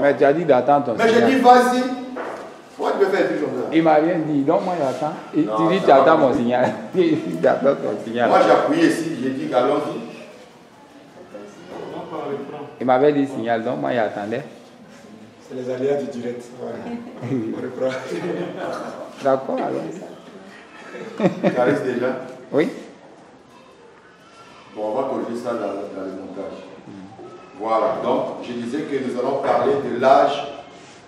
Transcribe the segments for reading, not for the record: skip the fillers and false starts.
Mais tu as dit d'attendre ton Mais signal. j'ai dit vas-y. Pourquoi tu me fais plus comme ça? Il m'a rien dit, donc moi j'attends. Et Non, tu dis ça tu attends va. mon signal. Tu attends ton signal. Moi j'ai appuyé ici, j'ai dit allons-y. Il m'avait dit signal, donc moi j'attendais. C'est les aléas du direct. Ouais. On reprend. D'accord, allons-y. Caresse déjà. Oui. Bon, on va corriger ça dans le montage. Voilà, donc je disais que nous allons parler de l'âge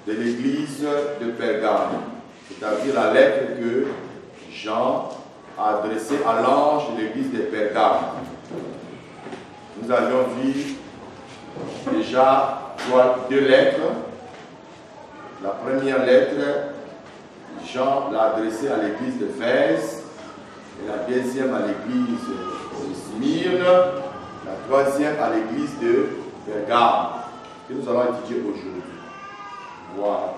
de l'église de Pergame, c'est-à-dire la lettre que Jean a adressée à l'ange de l'église de Pergame. Nous avions vu déjà deux lettres. La première lettre, Jean l'a adressée à l'église d'Éphèse, et la deuxième à l'église de Smyrne, la troisième à l'église de Pergame, que nous allons étudier aujourd'hui. Voilà.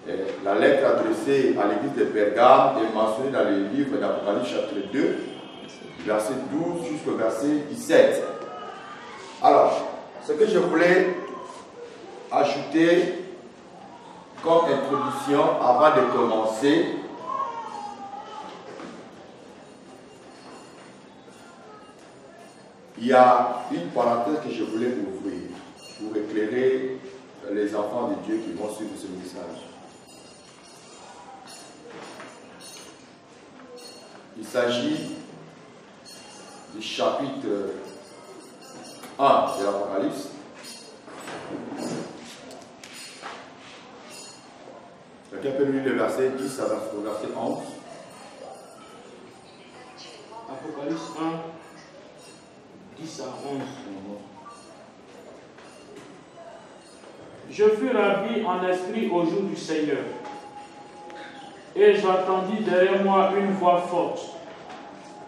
Et la lettre adressée à l'église de Pergame est mentionnée dans le livre d'Apocalypse chapitre 2, verset 12 jusqu'au verset 17. Alors, ce que je voulais ajouter comme introduction avant de commencer, il y a une parenthèse que je voulais ouvrir pour éclairer les enfants de Dieu qui vont suivre ce message. Il s'agit du chapitre 1 de l'Apocalypse. Quelqu'un peut lire le verset 10 à le verset 11. Apocalypse 1, 10 à 11. Je fus ravi en esprit au jour du Seigneur, et j'entendis derrière moi une voix forte,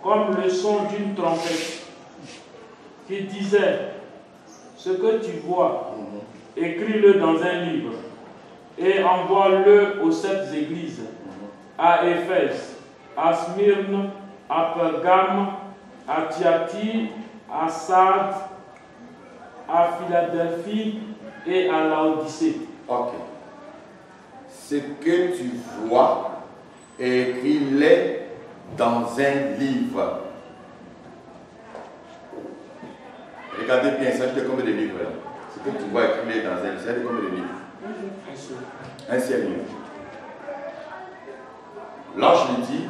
comme le son d'une trompette, qui disait: ce que tu vois, écris-le dans un livre, et envoie-le aux 7 églises, à Éphèse, à Smyrne, à Pergame, à Thyatire, à Sardes, à Philadelphie et à Laodicée. Ok. Ce que tu vois, écris-le dans un livre. Regardez bien, il s'agit de combien de livres là? Ce que tu vois, écris-le dans un livre. Il s'agit de combien de livres? Un seul livre. L'ange lui dit,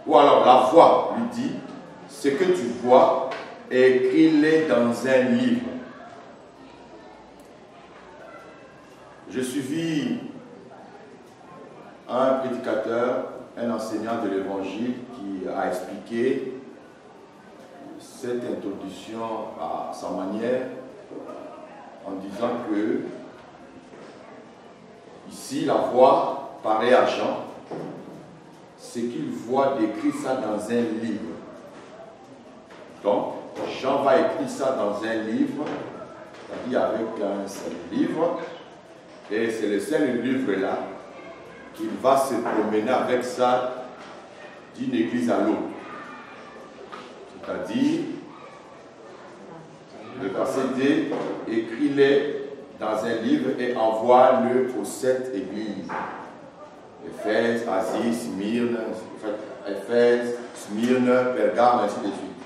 ou alors la voix lui dit, ce que tu vois, écris-le dans un livre. Je suivis un prédicateur, un enseignant de l'évangile qui a expliqué cette introduction à sa manière en disant que ici la voix paraît à Jean, ce qu'il voit décrit ça dans un livre. Donc Jean va écrire ça dans un livre, c'est-à-dire avec un seul livre. Et c'est le seul livre-là qu'il va se promener avec ça d'une église à l'autre. C'est-à-dire, le verset 2, écris-le dans un livre et envoie-le aux 7 églises. Éphèse, Asie, Smyrne, Éphèse, Smyrne, Pergame, ainsi de suite.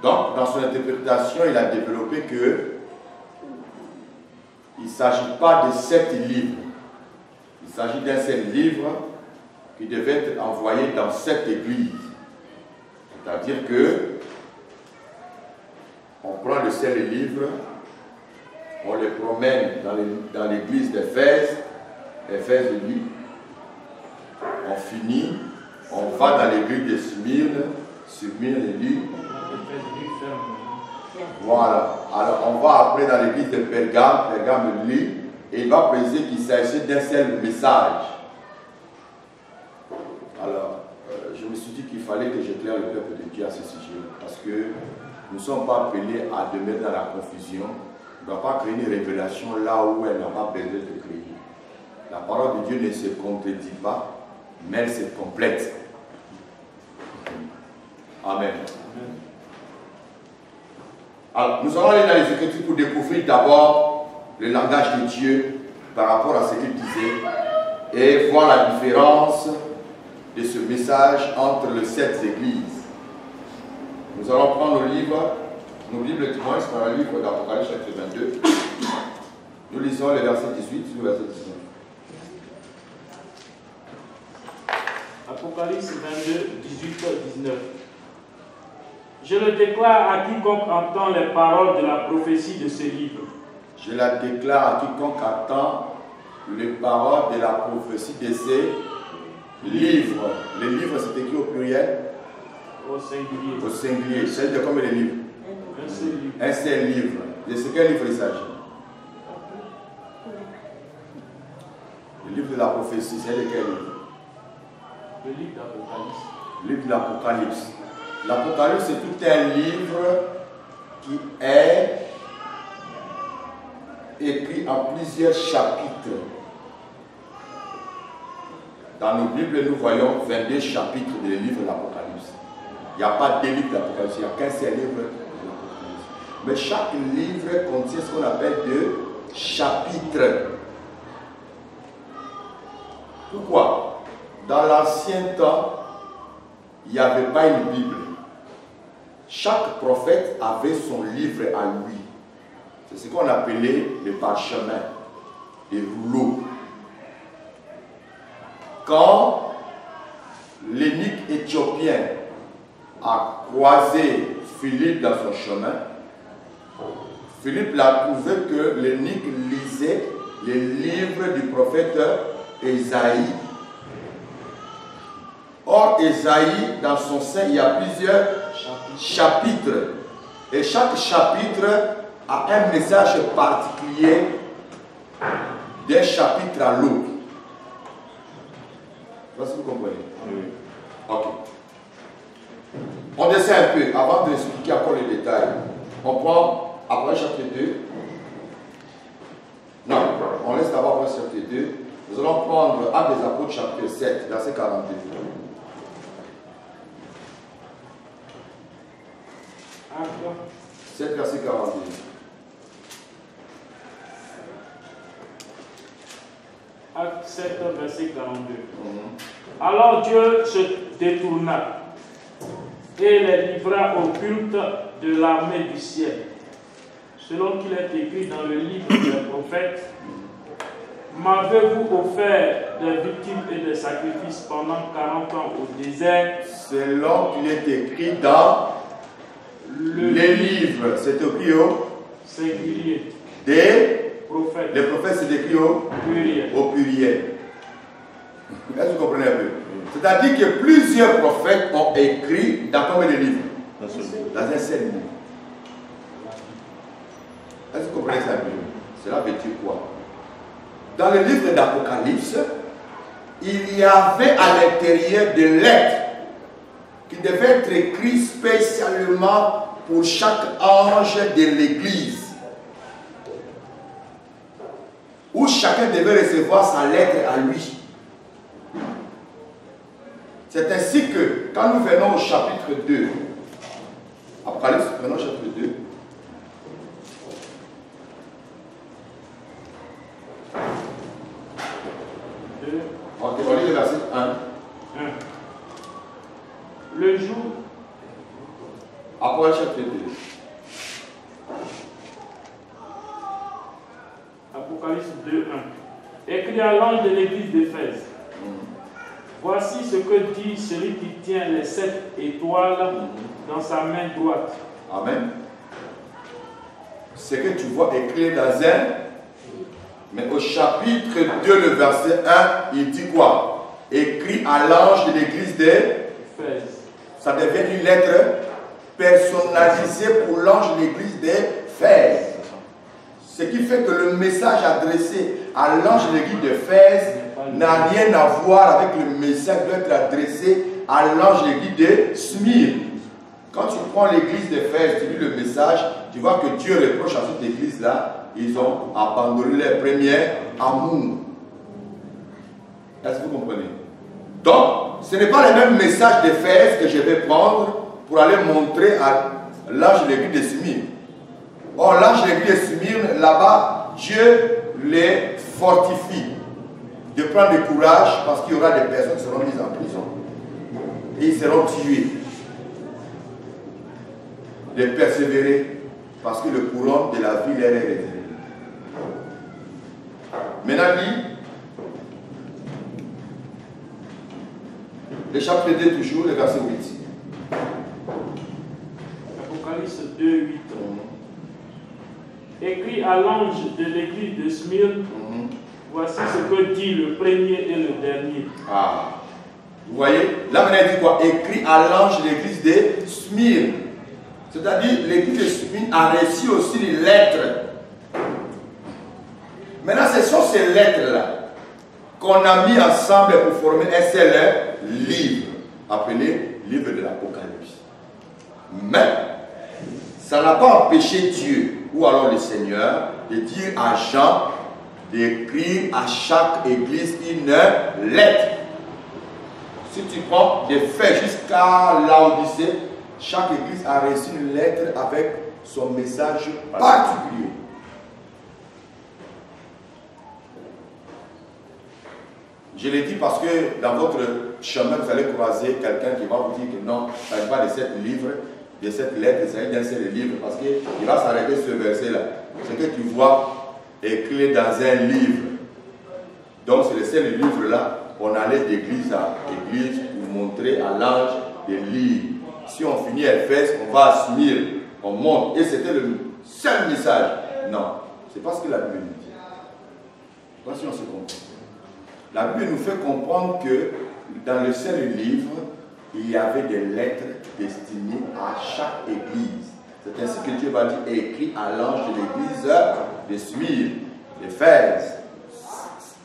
Donc, dans son interprétation, il a développé que il ne s'agit pas de 7 livres. Il s'agit d'un seul livre qui devait être envoyé dans 7 églises. C'est-à-dire que on prend le seul livre, on le promène dans l'église d'Éphèse, Éphèse lit, on finit, on va dans l'église de Smyrne, Smyrne lit. Voilà. Alors on va après dans l'église de Pergame, Pergame lit, et il va préciser qu'il s'agit d'un seul message. Alors, je me suis dit qu'il fallait que j'éclaire le peuple de Dieu à ce sujet, parce que nous ne sommes pas appelés à demeurer dans la confusion. On ne doit pas créer une révélation là où elle n'a pas besoin de créer. La parole de Dieu ne se contredit pas, mais elle se complète. Amen. Alors, nous allons aller dans les Écritures pour découvrir d'abord le langage de Dieu par rapport à ce qu'il disait et voir la différence de ce message entre les 7 églises. Nous allons prendre nos livres, nos Bibles témoins, c'est dans le livre d'Apocalypse chapitre 22. Nous lisons le verset 18 sur le verset 19. Apocalypse 22, 18, 19. Je le déclare à quiconque entend les paroles de la prophétie de ce livre. Je la déclare à quiconque attend les paroles de la prophétie de ces livres. Les livres, c'est écrit au pluriel? Au singulier. Au singulier. C'est de combien de livres? Un seul livre. Un seul livre. De ce quel livre il s'agit? Le livre de la prophétie, c'est de quel livre? Le livre d'Apocalypse. Le livre de l'Apocalypse. L'Apocalypse, c'est tout un livre qui est écrit en plusieurs chapitres. Dans nos Bibles, nous voyons 22 chapitres du livre de l'Apocalypse. Il n'y a pas de livre de l'Apocalypse, il n'y a qu'un seul livre de l'Apocalypse. Mais chaque livre contient ce qu'on appelle des chapitres. Pourquoi? Dans l'ancien temps, il n'y avait pas une Bible. Chaque prophète avait son livre à lui. C'est ce qu'on appelait les parchemins, les rouleaux. Quand l'eunuque éthiopien a croisé Philippe dans son chemin, Philippe l'a trouvé que l'eunuque lisait les livres du prophète Ésaïe. Or, Ésaïe, dans son sein, il y a plusieurs chapitres. Et chaque chapitre a un message particulier d'un chapitre à l'autre. Est-ce que vous comprenez? Oui. Ok. On descend un peu, avant d'expliquer encore les détails. On prend après chapitre 2. Non, on laisse d'abord après chapitre 2. Nous allons prendre Actes des Apôtres, chapitre 7, verset 42. Acte 7, verset 42. Acte 7, verset 42. Alors Dieu se détourna et les livra au culte de l'armée du ciel, selon qu'il est écrit dans le livre des prophètes. M'avez-vous offert des victimes et des sacrifices pendant 40 ans au désert? Selon qu'il est écrit dans les livres, c'est écrit au singulier des prophètes. Les prophètes, c'est écrit au pluriel. Au pluriel. Est-ce que vous comprenez un peu? C'est-à-dire que plusieurs prophètes ont écrit dans combien de livres? Dans un seul livre. Est-ce que vous comprenez ça un peu? Cela veut dire quoi? Dans le livre d'Apocalypse, il y avait à l'intérieur des lettres qui devaient être écrites spécialement pour chaque ange de l'église, où chacun devait recevoir sa lettre à lui. C'est ainsi que, quand nous venons au chapitre 2, Apocalypse, venons au chapitre 2, on lit le verset 1. Le jour. Apocalypse chapitre 2. Apocalypse 2, 1. Écrit à l'ange de l'église d'Éphèse. Voici ce que dit celui qui tient les 7 étoiles dans sa main droite. Amen. Ce que tu vois écrit dans un, mais au chapitre 2, le verset 1, il dit quoi? Écrit à l'ange de l'église d'Éphèse. Ça devient une lettre personnalisée pour l'ange de l'église d'Éphèse. Ce qui fait que le message adressé à l'ange de l'église d'Éphèse n'a rien à voir avec le message qui doit être adressé à l'ange de l'église de Smyrne. Quand tu prends l'église d'Éphèse, tu lis le message, tu vois que Dieu reproche à cette église-là, ils ont abandonné leur premier amour. Est-ce que vous comprenez? Donc, ce n'est pas le même message d'Éphèse que je vais prendre pour aller montrer à l'ange de l'église de Smyrne. Or, l'ange de l'église de Smyrne, là-bas, Dieu les fortifie de prendre du courage parce qu'il y aura des personnes qui seront mises en prison et ils seront tués. De persévérer parce que le courant de la vie leur est réservé. Maintenant, dit, le chapitre 2 toujours, le verset 8. Apocalypse 2, 8. Écrit à l'ange de l'église de Smyrne, voici ce que dit le premier et le dernier. Ah, vous voyez, là maintenant il dit quoi? Écrit à l'ange de l'église de Smyrne. C'est-à-dire, l'église de Smyrne a reçu aussi les lettres. Maintenant, ce sont ces lettres-là qu'on a mis ensemble pour former un seul livre, appelé livre de l'Apocalypse. Mais, ça n'a pas empêché Dieu, ou alors le Seigneur, de dire à Jean d'écrire à chaque église une lettre. Si tu prends des faits jusqu'à Laodicée, chaque église a reçu une lettre avec son message particulier. Je l'ai dit parce que dans votre chemin, vous allez croiser quelqu'un qui va vous dire que non, ça n'est pas de 7 livres, de cette lettre, il s'agit d'un seul livre, parce qu'il va s'arrêter sur ce verset-là. Ce que tu vois écrit dans un livre. Donc c'est le seul livre-là, on allait d'église à église pour montrer à l'ange des livres. Si on finit à Éphèse, on va à Smyrne, on monte, et c'était le seul message. Non, c'est pas ce que la Bible nous dit. Je ne sais pas si on se comprend. La Bible nous fait comprendre que dans le seul livre, il y avait des lettres destinées à chaque église. C'est ainsi que Dieu va dire écrit à l'ange de l'église de Smyrne, d'Éphèse,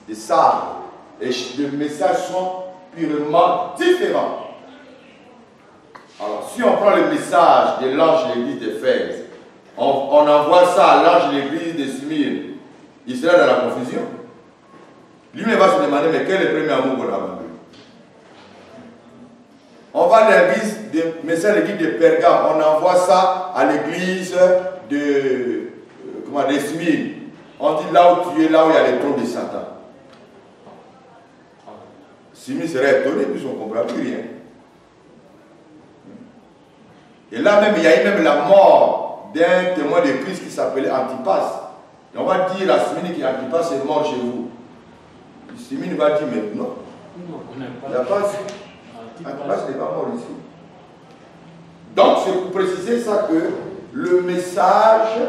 de Sardes. Et les messages sont purement différents. Alors, si on prend le message de l'ange de l'église d'Éphèse, on envoie ça à l'ange de l'église de Smyrne, il sera dans la confusion. Lui-même va se demander, mais quel est le premier amour qu'on a abandonné? On va à l'église de message de l'église de Pergame, on envoie ça à l'église de Smyrne. On dit là où tu es, là où il y a les trônes de Satan. Smyrne serait étonné, puis on ne comprend plus rien. Et là même, il y a eu même la mort d'un témoin de Christ qui s'appelait Antipas. Et on va dire à Smyrne qu'Antipas est mort chez vous. Smyrne va dire, mais non. Il n'y a pas Antipas n'est pas mort ici. Donc c'est pour préciser ça que le message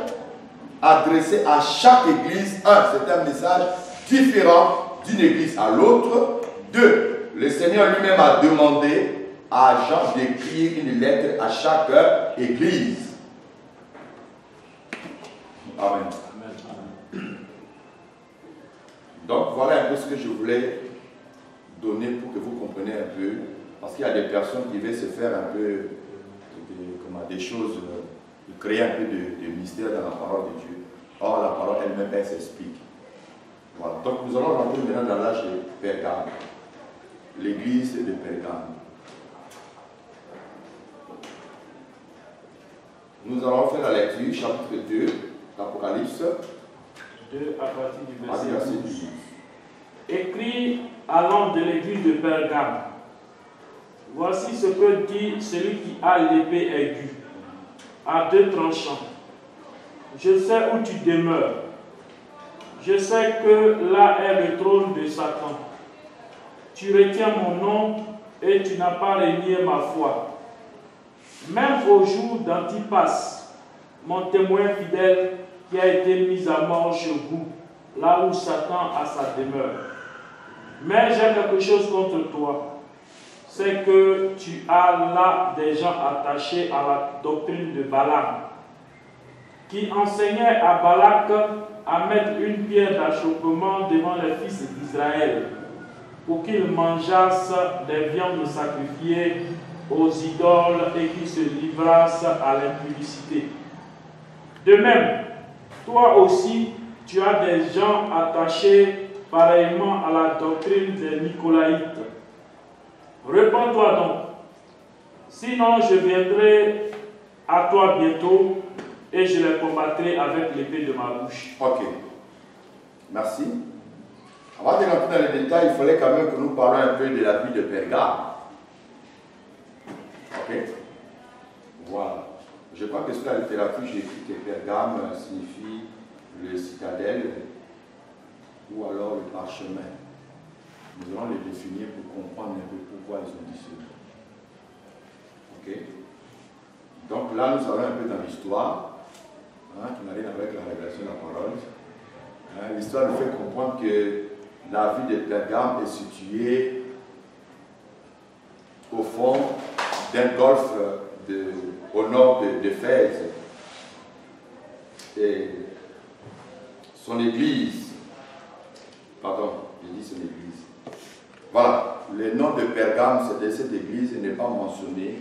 adressé à chaque église, c'est un message différent d'une église à l'autre. 2, le Seigneur lui-même a demandé à Jean d'écrire une lettre à chaque église. Amen. Donc voilà un peu ce que je voulais donner pour que vous compreniez un peu, parce qu'il y a des personnes qui veulent se faire un peu des choses, créer un peu de mystère dans la parole de Dieu. Or la parole elle-même, elle s'explique. Voilà. Donc nous allons rentrer maintenant dans l'âge de Pergame, l'église de Pergame. Nous allons faire la lecture, chapitre 2, l'Apocalypse. 2 à partir du verset 12. Écrit à l'ange de l'église de Pergame. Voici ce que dit celui qui a l'épée aiguë, à 2 tranchants. Je sais où tu demeures. Je sais que là est le trône de Satan. Tu retiens mon nom et tu n'as pas renié ma foi. Même au jour d'Antipas, mon témoin fidèle qui a été mis à mort chez vous, là où Satan a sa demeure. Mais j'ai quelque chose contre toi, c'est que tu as là des gens attachés à la doctrine de Balaam, qui enseignait à Balak à mettre une pierre d'achoppement devant les fils d'Israël, pour qu'ils mangeassent des viandes sacrifiées aux idoles et qu'ils se livrassent à l'impudicité. De même, toi aussi, tu as des gens attachés pareillement à la doctrine des Nicolaïtes. Répands-toi donc, sinon je viendrai à toi bientôt et je les combattrai avec l'épée de ma bouche. Ok. Merci. Avant de rentrer dans les détails, il fallait quand même que nous parlions un peu de la ville de Pergame. Ok? Voilà. Je crois que sur la littérature, j'ai écrit que Pergame signifie le citadelle ou alors le parchemin. Nous allons les définir pour comprendre un peu pourquoi ils ont dit cela. Ok? Donc là, nous allons un peu dans l'histoire, qui n'a rien à voir avec la révélation de la parole. L'histoire nous fait comprendre que la ville de Pergame est située au fond d'un golfe au nord d'Éphèse. Et son église, pardon, j'ai dit son église. Voilà, le nom de Pergame, c'est de cette église, n'est pas mentionné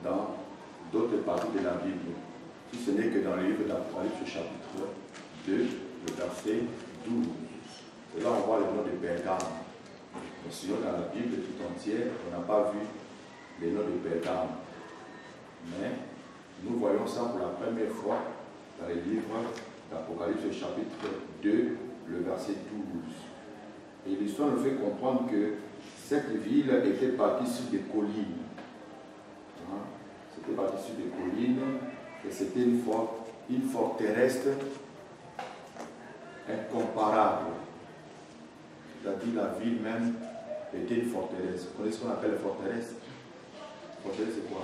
dans d'autres parties de la Bible. Si ce n'est que dans le livre d'Apocalypse, chapitre 2, le verset 12. Et là, on voit le nom de Pergame. Mais sinon, dans la Bible tout entière, on n'a pas vu le nom de Pergame. Mais nous voyons ça pour la première fois dans le livre d'Apocalypse, chapitre 2, le verset 12. Et l'histoire nous fait comprendre que cette ville était bâtie sur des collines. C'était bâti sur des collines et c'était une forteresse incomparable. C'est-à-dire la ville même était une forteresse. Vous connaissez ce qu'on appelle une forteresse? Forteresse, c'est quoi?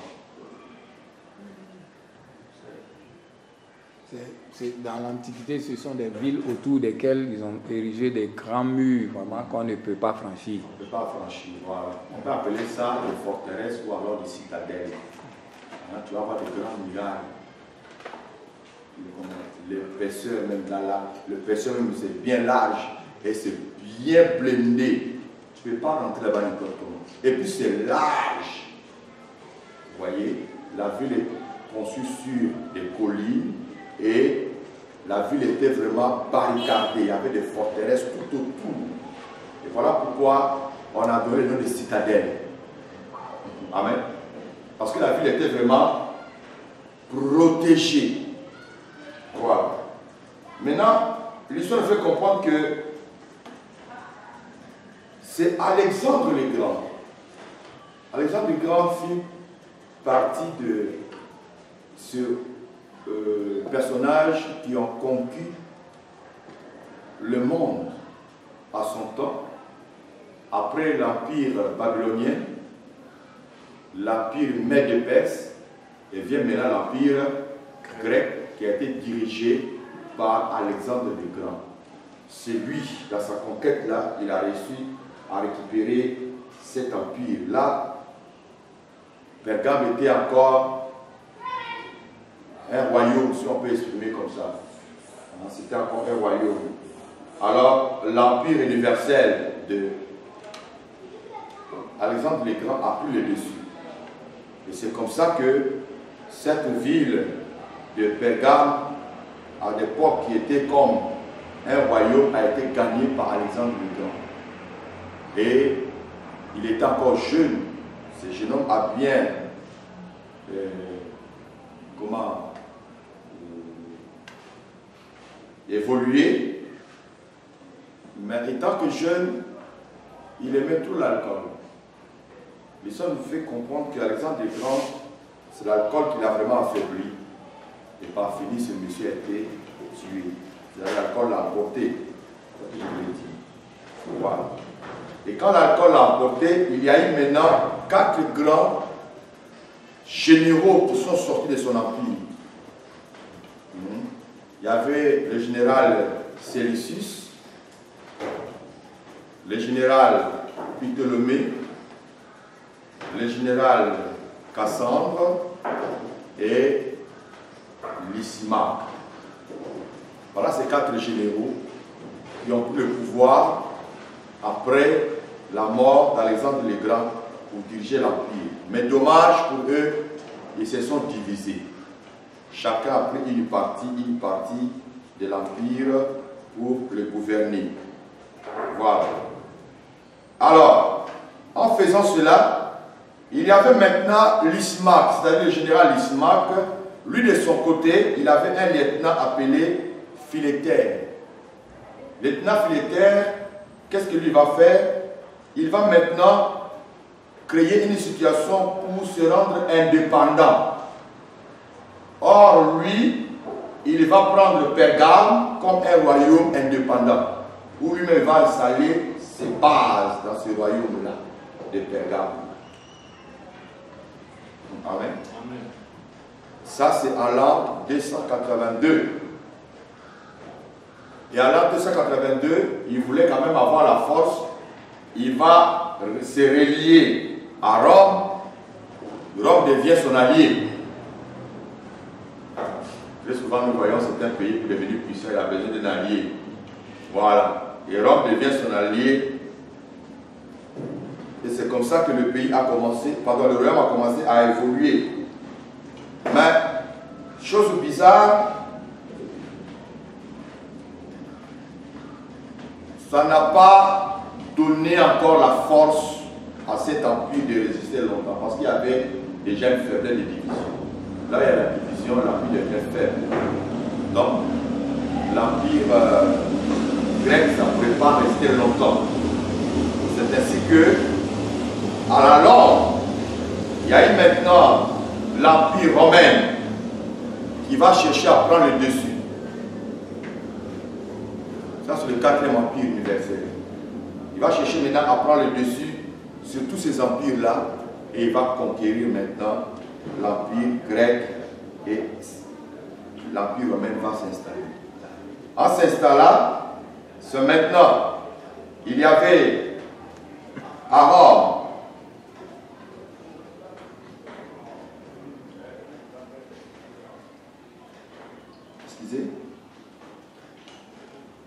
Dans l'Antiquité, ce sont des villes autour desquelles ils ont érigé des grands murs, vraiment, qu'on ne peut pas franchir. On ne peut pas franchir, voilà. On peut appeler ça des forteresses ou alors des citadelles. Tu vas avoir des grands murailles. L'épaisseur même l'épaisseur même c'est bien large et c'est bien blindé. Tu ne peux pas rentrer là-bas n'importe comment. Et puis c'est large. Vous voyez, la ville est conçue sur des collines et la ville était vraiment barricadée. Il y avait des forteresses tout autour. Et voilà pourquoi on a donné le nom de citadelle. Amen. Parce que la ville était vraiment protégée. Voilà. Maintenant, l'histoire nous fait comprendre que c'est Alexandre le Grand. Alexandre le Grand fit partie de ce personnage qui ont conquis le monde à son temps, après l'empire babylonien, l'empire Mède-Perse, et vient maintenant l'empire grec qui a été dirigé par Alexandre le Grand. C'est lui, dans sa conquête-là, il a réussi à récupérer cet empire-là. Pergame était encore un royaume, si on peut exprimer comme ça. C'était encore un royaume. Alors, l'empire universel de Alexandre le Grand a pris le dessus. Et c'est comme ça que cette ville de Pergame, à l'époque qui était comme un royaume, a été gagné par Alexandre le Grand. Et il était encore jeune. Ce jeune homme a bien évolué, mais étant que jeune, il aimait tout l'alcool. L'histoire nous fait comprendre qu'Alexandre le Grand, c'est l'alcool qui l'a vraiment affaibli. Et par fini, ce monsieur a été tué. L'alcool l'a emporté. Je l'ai dit. Voilà. Et quand l'alcool l'a emporté, il y a eu maintenant 4 grands généraux qui sont sortis de son empire. Il y avait le général Séleucus, le général Ptolémée, le général Cassandre et Lysimachre. Voilà ces 4 généraux qui ont pris le pouvoir après la mort d'Alexandre le Grand pour diriger l'empire. Mais dommage pour eux, ils se sont divisés. Chacun a pris une partie de l'empire pour le gouverner. Voilà. Alors, en faisant cela, il y avait maintenant Lysimachre, c'est-à-dire le général Lysimachre. Lui, de son côté, il avait un lieutenant appelé Philétaire. le Tnafilétaire, qu'est-ce qu'il va faire? Il va maintenant créer une situation pour se rendre indépendant. Or, lui, il va prendre Pergame comme un royaume indépendant, où lui-même va installer ses bases dans ce royaume-là, de Pergame. Amen. Amen. Ça, c'est à l'an 282. Et à l'an 282, il voulait quand même avoir la force. Il va se relier à Rome. Rome devient son allié. Très souvent, nous voyons certains pays pour devenir puissants, il a besoin d'un allié. Voilà. Et Rome devient son allié. Et c'est comme ça que le pays a commencé, pardon, le royaume a commencé à évoluer. Mais, chose bizarre, ça n'a pas donné encore la force à cet empire de résister longtemps, parce qu'il y avait déjà une faiblesse de division. Là, il y a la division, l'empire devient faible. Donc, l'empire grec, ça ne pouvait pas rester longtemps. C'est ainsi que, à la longue, il y a eu maintenant l'empire romain qui va chercher à prendre le dessus. Ça, c'est le 4e empire universel. Il va chercher maintenant à prendre le dessus sur tous ces empires-là et il va conquérir maintenant l'empire grec et l'empire romain va s'installer. En s'installant, c'est maintenant, il y avait à Rome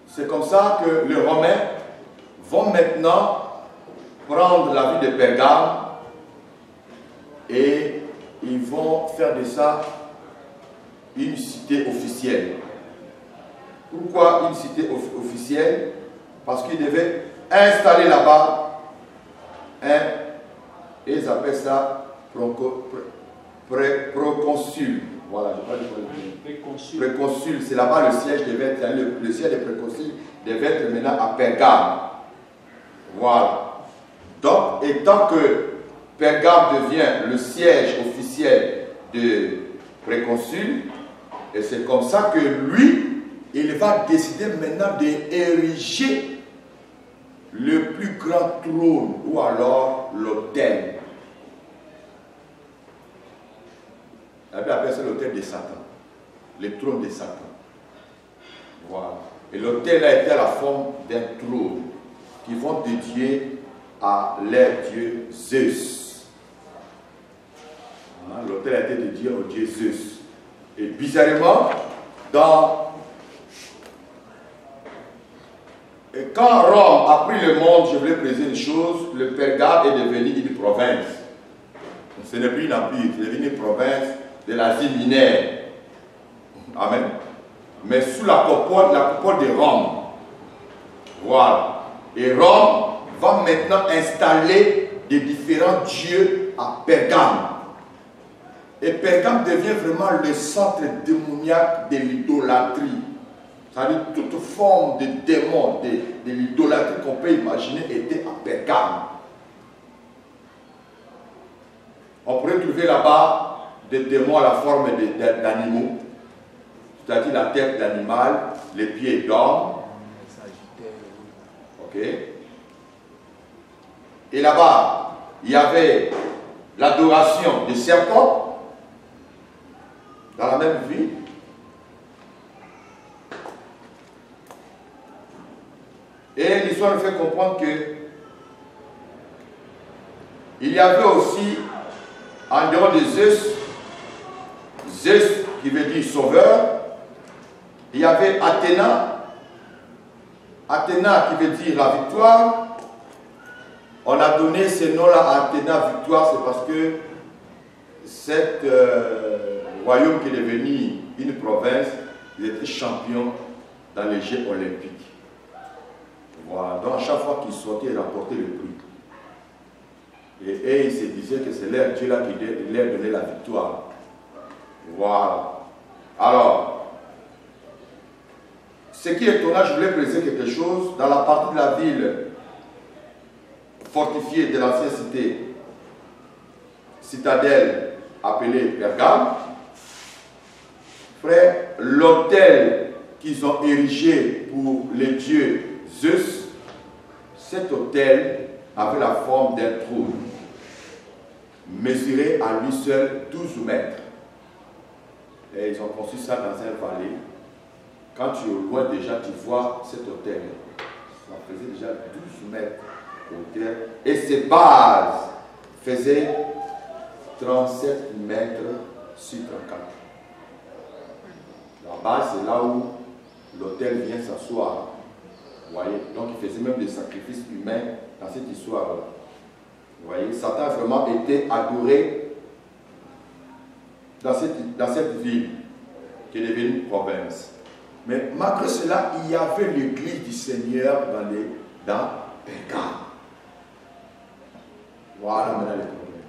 c'est comme ça que les Romains vont maintenant prendre la ville de Pergame et ils vont faire de ça une cité officielle. Pourquoi une cité officielle? Parce qu'ils devaient installer là-bas et ils appellent ça proconsul. Voilà, je ne sais pas dire préconsul, c'est là-bas le siège devait être, le siège des préconsuls devait être maintenant à Pergame. Voilà. Donc, étant que Pergame devient le siège officiel de préconsul, et c'est comme ça que lui, il va décider maintenant d'ériger le plus grand trône, ou alors l'autel. La Bible appelle ça l'autel de Satan, le trône de Satan. Voilà. Et l'autel a été à la forme d'un trône qui vont dédier à leur dieu Zeus. L'autel a été dédié au dieu Zeus. Et bizarrement, quand Rome a pris le monde, je voulais préciser une chose, le Pergame est devenu une province. Ce n'est plus une empire, c'est devenu une province de l'Asie mineure. Amen. Mais sous la coupole de Rome. Voilà. Et Rome va maintenant installer des différents dieux à Pergame. Et Pergame devient vraiment le centre démoniaque de l'idolâtrie. C'est-à-dire toute forme de démon, de l'idolâtrie qu'on peut imaginer était à Pergame. On pourrait trouver là-bas des démons à la forme d'animaux, c'est-à-dire la tête d'animal, les pieds d'homme. Ok. Et là-bas, il y avait l'adoration des serpents dans la même ville. Et l'histoire nous fait comprendre que il y avait aussi, en dehors de Zeus, Zeus qui veut dire sauveur, il y avait Athéna, Athéna qui veut dire la victoire. On a donné ce nom-là à Athéna, victoire, c'est parce que cet royaume qui est devenu une province, ils étaient champions dans les Jeux olympiques. Voilà, donc à chaque fois qu'ils sortaient, ils remportaient le prix. Et ils se disaient que c'est leur Dieu là qui leur donnait la victoire. Voilà. Alors, ce qui est étonnant, je voulais préciser quelque chose. Dans la partie de la ville fortifiée de l'ancienne cité, citadelle appelée Pergame, frère, l'autel qu'ils ont érigé pour les dieux Zeus, cet autel avait la forme d'un trône, mesuré à lui seul 12 mètres. Et ils ont construit ça dans un vallée. Quand tu es au loin déjà, tu vois cet autel. Ça faisait déjà 12 mètres d'autel. Et ses bases faisaient 37 mètres sur 34. La base, c'est là où l'autel vient s'asseoir. Vous voyez? Donc il faisait même des sacrifices humains dans cette histoire-là. Vous voyez? Satan a vraiment été adoré dans cette ville qui est devenue une province. Mais malgré cela, il y avait l'église du Seigneur dans Pergame. Voilà maintenant le problème.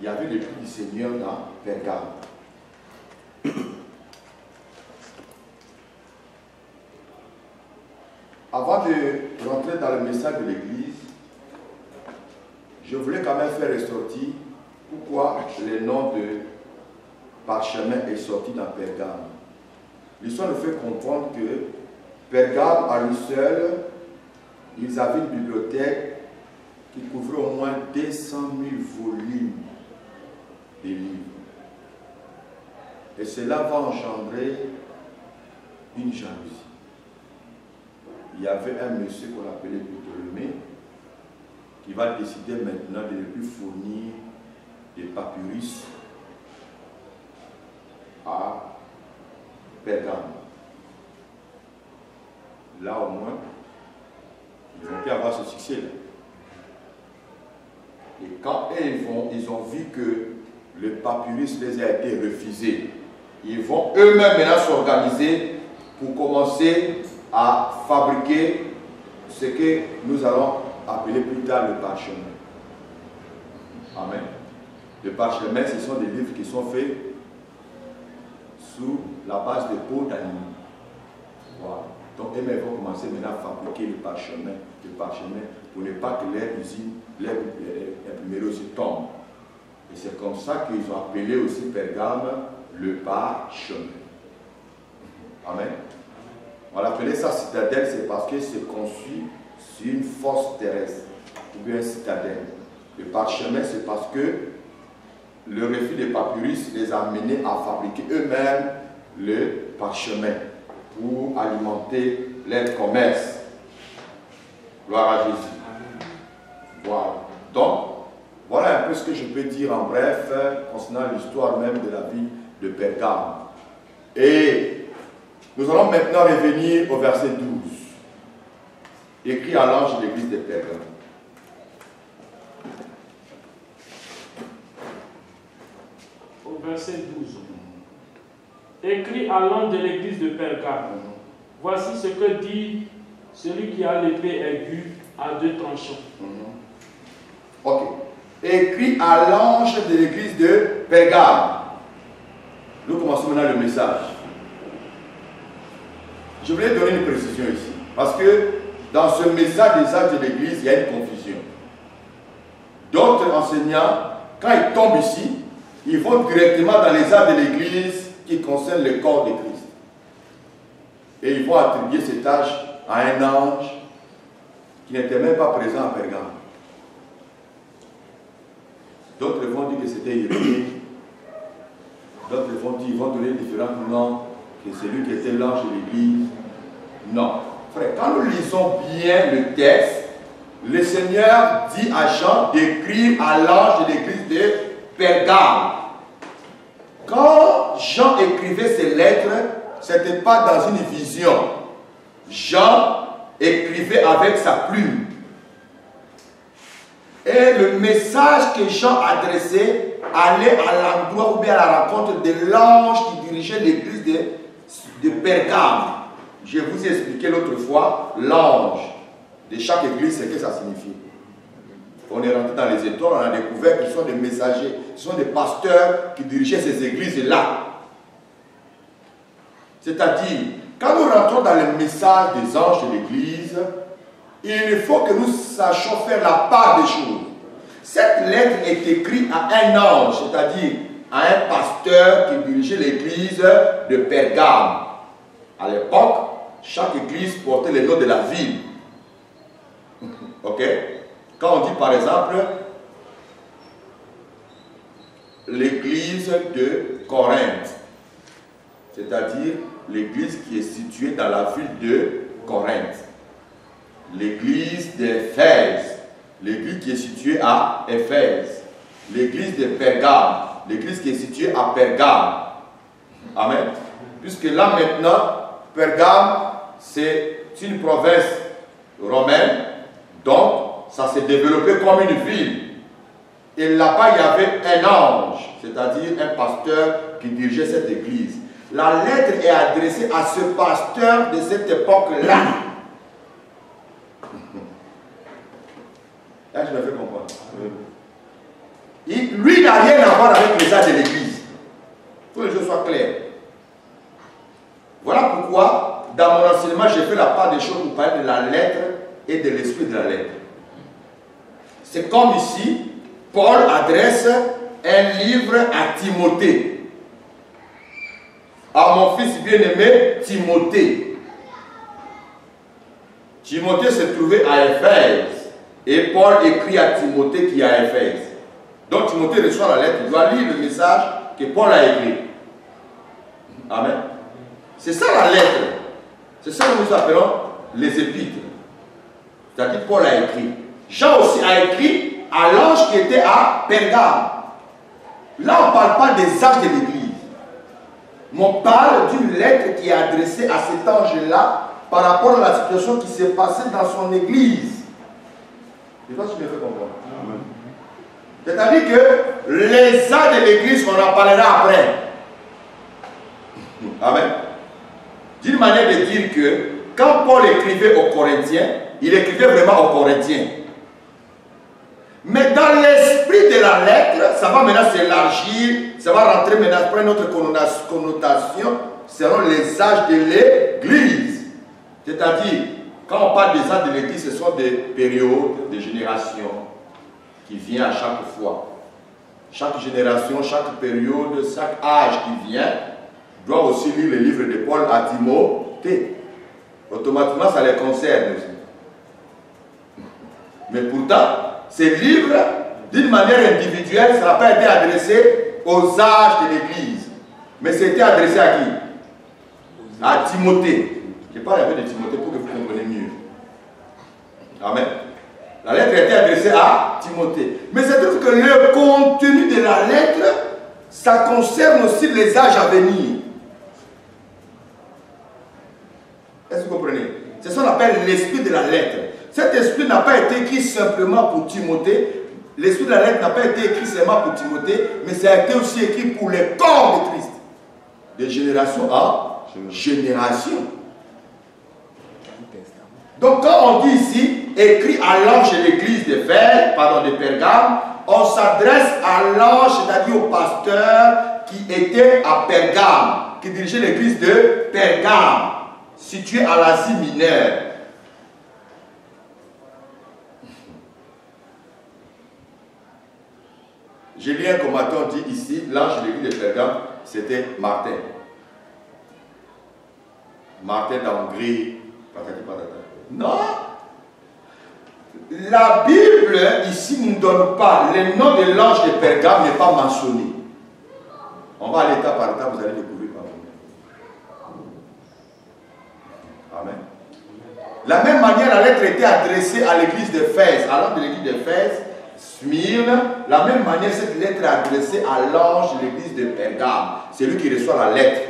Il y avait l'église du Seigneur dans Pergame. Avant de rentrer dans le message de l'église, je voulais quand même faire ressortir pourquoi le nom de parchemin est sorti dans Pergame. L'histoire nous fait comprendre que Pergame, à lui seul, ils avaient une bibliothèque qui couvrait au moins 200 000 volumes de livres. Et cela va engendrer une jalousie. Il y avait un monsieur qu'on appelait Ptolémée qui va décider maintenant de ne plus fournir des papyrus à Pergame. Là au moins, ils vont pu avoir ce succès-là. Et quand ils ont vu que le papyrus les a été refusé, ils vont eux-mêmes maintenant s'organiser pour commencer à fabriquer ce que nous allons appeler plus tard le parchemin. Amen. Le parchemin, ce sont des livres qui sont faits sous la base de peau d'animaux. Voilà. Donc, eux-mêmes vont commencer maintenant à fabriquer le parchemin pour ne pas que leur usine, leur imprimerie aussi tombe. Et c'est comme ça qu'ils ont appelé aussi Pergame le parchemin. Amen. On l'appelait ça citadelle, c'est parce que c'est conçu sur une fosse terrestre, ou bien citadelle. Le parchemin, c'est parce que le refus des papyrus les a amenés à fabriquer eux-mêmes le parchemin pour alimenter leur commerce. Gloire à Jésus. Voilà. Donc, voilà un peu ce que je peux dire en bref concernant l'histoire même de la vie de Pergame. Et nous allons maintenant revenir au verset 12, écrit à l'ange de l'église de Pergame. Au verset 12. Écrit à l'ange de l'église de Pergame. Voici ce que dit celui qui a l'épée aiguë à deux tranchants. Ok. Écrit à l'ange de l'église de Pergame. Nous commençons maintenant le message. Je voulais donner une précision ici. Parce que dans ce message des actes de l'église, il y a une confusion. D'autres enseignants, quand ils tombent ici, ils vont directement dans les actes de l'église qui concernent le corps de Christ. Et ils vont attribuer cette tâche à un ange qui n'était même pas présent à Pergame. D'autres vont dire que c'était Irénée. D'autres vont dire, ils vont donner différents noms, que c'est lui qui était l'ange de l'église. Non. Frère, quand nous lisons bien le texte, le Seigneur dit à Jean d'écrire à l'ange de l'église de Pergame. Quand Jean écrivait ces lettres, ce n'était pas dans une vision. Jean écrivait avec sa plume. Et le message que Jean adressait allait à l'endroit ou bien à la rencontre de l'ange qui dirigeait l'église de Pergame. Je vous ai expliqué l'autre fois, l'ange de chaque église, c'est ce que ça signifie. On est rentré dans les étoiles, on a découvert qu'ils sont des messagers, ce sont des pasteurs qui dirigeaient ces églises-là. C'est-à-dire, Quand nous rentrons dans le message des anges de l'Église, il faut que nous sachions faire la part des choses. Cette lettre est écrite à un ange, c'est-à-dire à un pasteur qui dirigeait l'église de Pergame. À l'époque, chaque église portait le nom de la ville. Ok? Quand on dit par exemple l'église de Corinthe, c'est-à-dire l'église qui est située dans la ville de Corinthe. L'église d'Éphèse, l'église qui est située à Éphèse. L'église de Pergame, l'église qui est située à Pergame. Amen. Puisque là maintenant, Pergame, c'est une province romaine, donc ça s'est développé comme une ville. Et là-bas, il y avait un ange, c'est-à-dire un pasteur qui dirigeait cette église. La lettre est adressée à ce pasteur de cette époque-là. Là, je me fais comprendre. Lui n'a rien à voir avec les âges de l'église. Il faut que les choses soient claires. Voilà pourquoi, dans mon enseignement, j'ai fait la part des choses pour parler de la lettre et de l'esprit de la lettre. C'est comme ici, Paul adresse un livre à Timothée. À mon fils bien-aimé, Timothée. Timothée se trouvait à Éphèse. Et Paul écrit à Timothée qui est à Éphèse. Donc Timothée reçoit la lettre, il doit lire le message que Paul a écrit. Amen. C'est ça la lettre. C'est ça que nous appelons les épîtres. C'est-à-dire que Paul a écrit. Jean aussi a écrit à l'ange qui était à Pergame. Là, on ne parle pas des âges de l'église. Mais on parle d'une lettre qui est adressée à cet ange-là par rapport à la situation qui s'est passée dans son église. Je ne sais pas si je me fais comprendre. C'est-à-dire que les âges de l'église, on en parlera après. Amen. D'une manière de dire que quand Paul écrivait aux Corinthiens, il écrivait vraiment aux Corinthiens. Mais dans l'esprit de la lettre, ça va maintenant s'élargir, ça va rentrer maintenant pour une autre connotation, selon les âges de l'église. C'est-à-dire, quand on parle des âges de l'église, ce sont des périodes, des générations qui viennent à chaque fois. Chaque génération, chaque période, chaque âge qui vient, doit aussi lire le livre de Paul à Timothée. Automatiquement, ça les concerne aussi. Mais pourtant, ces livres, d'une manière individuelle, ça n'a pas été adressé aux âges de l'Église. Mais c'était adressé à qui? À Timothée. Je parle un peu de Timothée pour que vous compreniez mieux. Amen. La lettre était adressée à Timothée. Mais c'est trouve que le contenu de la lettre, ça concerne aussi les âges à venir. Est-ce que vous comprenez? C'est ce qu'on appelle l'esprit de la lettre. Cet esprit n'a pas été écrit simplement pour Timothée. L'esprit de la lettre n'a pas été écrit seulement pour Timothée, mais ça a été aussi écrit pour les corps de Christ. De génération en génération. Donc quand on dit ici, écrit à l'ange de l'église de Pergame, on s'adresse à l'ange, c'est-à-dire au pasteur qui était à Pergame, qui dirigeait l'église de Pergame, située à l'Asie mineure. J'ai lu un commentaire, on dit ici, l'ange de l'église de Pergame, c'était Martin. Martin d'Hongrie, patati patata. Non! La Bible ici ne nous donne pas, le nom de l'ange de Pergame n'est pas mentionné. On va aller étape par étape, vous allez découvrir par vous. Amen. De la même manière, la lettre était adressée à l'église d'Éphèse, à l'ange de l'église d'Éphèse, Smyrne. De la même manière, cette lettre est adressée à l'ange de l'église de Pergame. C'est lui qui reçoit la lettre.